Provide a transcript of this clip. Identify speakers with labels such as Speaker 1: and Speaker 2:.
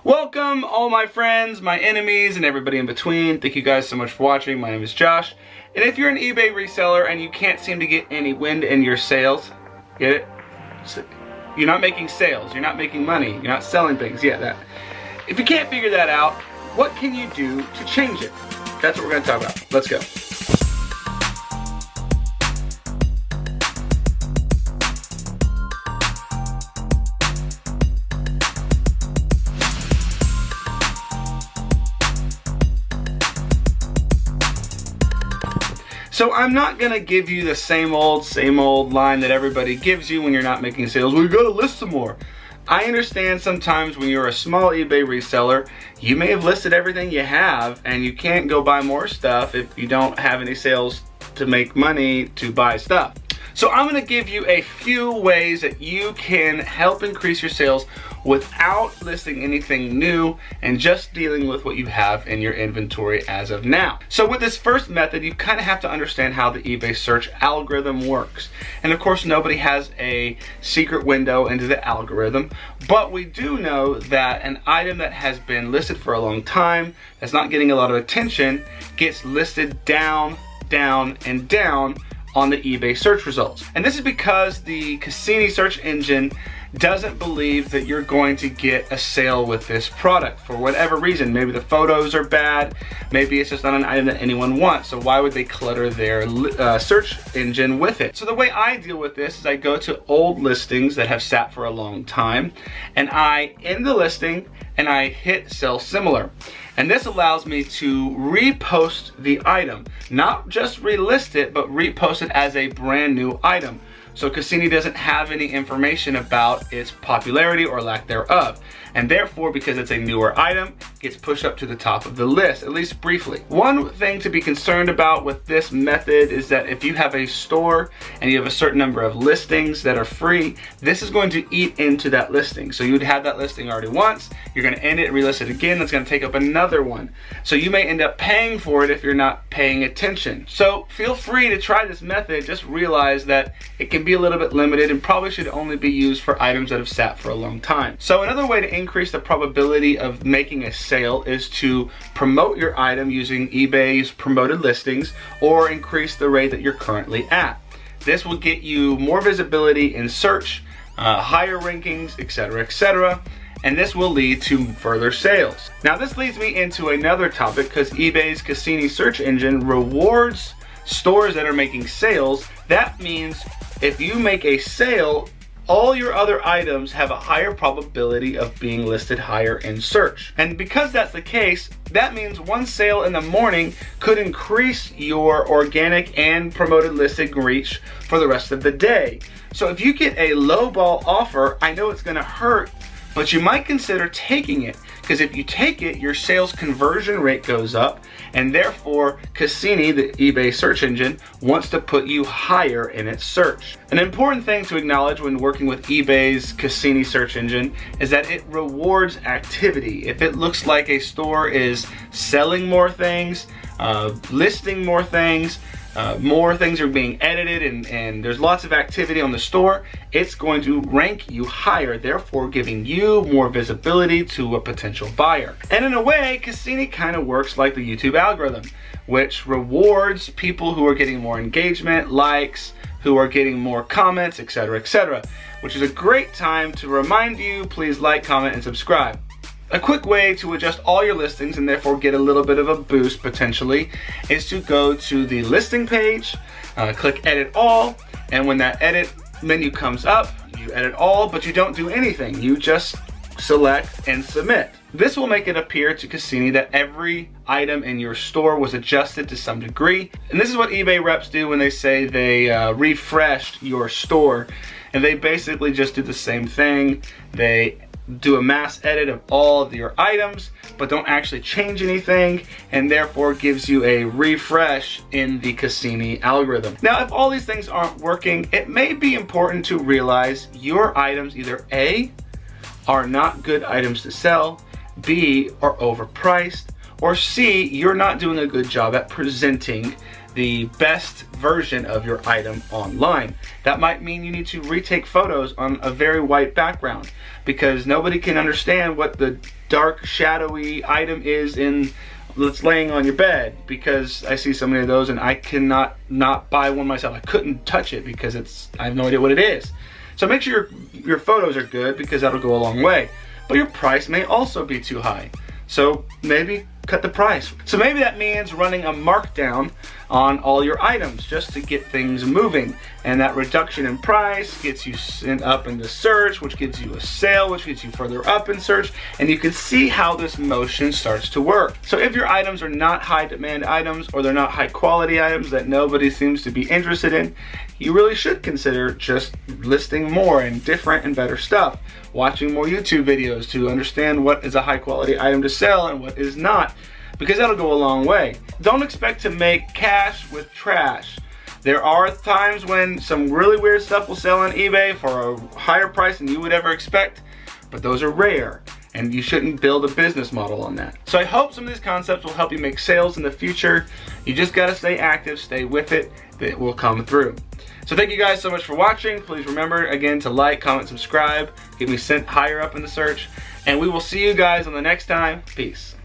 Speaker 1: Welcome all my friends, my enemies, and everybody in between. Thank you guys so much for watching. My name is Josh. And if you're an eBay reseller and you can't seem to get any wind in your sales, get it? You're not making sales, you're not making money, you're not selling things, that. If you can't figure that out, what can you do to change it? That's what we're gonna talk about. Let's go. So I'm not gonna give you the same old line that everybody gives you when you're not making sales. Well, you gotta list some more. I understand sometimes when you're a small eBay reseller, you may have listed everything you have and you can't go buy more stuff if you don't have any sales to make money to buy stuff. So I'm gonna give you a few ways that you can help increase your sales without listing anything new and just dealing with what you have in your inventory as of now. So with this first method, you kind of have to understand how the eBay search algorithm works. And of course, nobody has a secret window into the algorithm, but we do know that an item that has been listed for a long time, that's not getting a lot of attention, gets listed down, down, and down on the eBay search results. And this is because the Cassini search engine doesn't believe that you're going to get a sale with this product for whatever reason. Maybe the photos are bad, maybe it's just not an item that anyone wants, so why would they clutter their search engine with it? So the way I deal with this is I go to old listings that have sat for a long time, and I end the listing and I hit sell similar. And this allows me to repost the item, not just relist it, but repost it as a brand new item. So Cassini doesn't have any information about its popularity or lack thereof. And therefore, because it's a newer item, gets pushed up to the top of the list, at least briefly. One thing to be concerned about with this method is that if you have a store and you have a certain number of listings that are free, this is going to eat into that listing. So you would have that listing already once, you're gonna end it, relist it again, that's gonna take up another one. So you may end up paying for it if you're not paying attention. So feel free to try this method, just realize that it can be a little bit limited and probably should only be used for items that have sat for a long time. So another way to increase the probability of making a sale is to promote your item using eBay's promoted listings or increase the rate that you're currently at. This will get you more visibility in search, higher rankings, etc., and this will lead to further sales. Now this leads me into another topic because eBay's Cassini search engine rewards stores that are making sales. That means if you make a sale, all your other items have a higher probability of being listed higher in search. And because that's the case, that means one sale in the morning could increase your organic and promoted listing reach for the rest of the day. So if you get a lowball offer, I know it's gonna hurt, but you might consider taking it, because if you take it, your sales conversion rate goes up, and therefore Cassini, the eBay search engine, wants to put you higher in its search. An important thing to acknowledge when working with eBay's Cassini search engine is that it rewards activity. If it looks like a store is selling more things, listing more things are being edited, and there's lots of activity on the store, it's going to rank you higher, therefore giving you more visibility to a potential buyer. And in a way, Cassini kind of works like the YouTube algorithm, which rewards people who are getting more engagement, likes, who are getting more comments, etc., which is a great time to remind you, please like, comment, and subscribe. A quick way to adjust all your listings and therefore get a little bit of a boost potentially is to go to the listing page, click edit all, and when that edit menu comes up, you edit all, but you don't do anything. You just select and submit. This will make it appear to Cassini that every item in your store was adjusted to some degree. And this is what eBay reps do when they say they refreshed your store. And they basically just do the same thing. They do a mass edit of all of your items, but don't actually change anything, and therefore gives you a refresh in the Cassini algorithm. Now, if all these things aren't working, it may be important to realize your items either A, are not good items to sell, B, are overpriced, or C, you're not doing a good job at presenting the best version of your item online. That might mean you need to retake photos on a very white background, because nobody can understand what the dark shadowy item is that's laying on your bed, because I see so many of those and I cannot not buy one myself. I couldn't touch it because I have no idea what it is. So make sure your photos are good, because that'll go a long way. But your price may also be too high. So maybe cut the price. So maybe that means running a markdown on all your items just to get things moving. And that reduction in price gets you sent up into search, which gives you a sale, which gets you further up in search. And you can see how this motion starts to work. So if your items are not high demand items, or they're not high quality items that nobody seems to be interested in, you really should consider just listing more and different and better stuff. Watching more YouTube videos to understand what is a high quality item to sell and what is not, because that'll go a long way. Don't expect to make cash with trash. There are times when some really weird stuff will sell on eBay for a higher price than you would ever expect, but those are rare, and you shouldn't build a business model on that. So I hope some of these concepts will help you make sales in the future. You just gotta stay active, stay with it, it will come through. So thank you guys so much for watching. Please remember again to like, comment, subscribe, get me sent higher up in the search, and we will see you guys on the next time. Peace.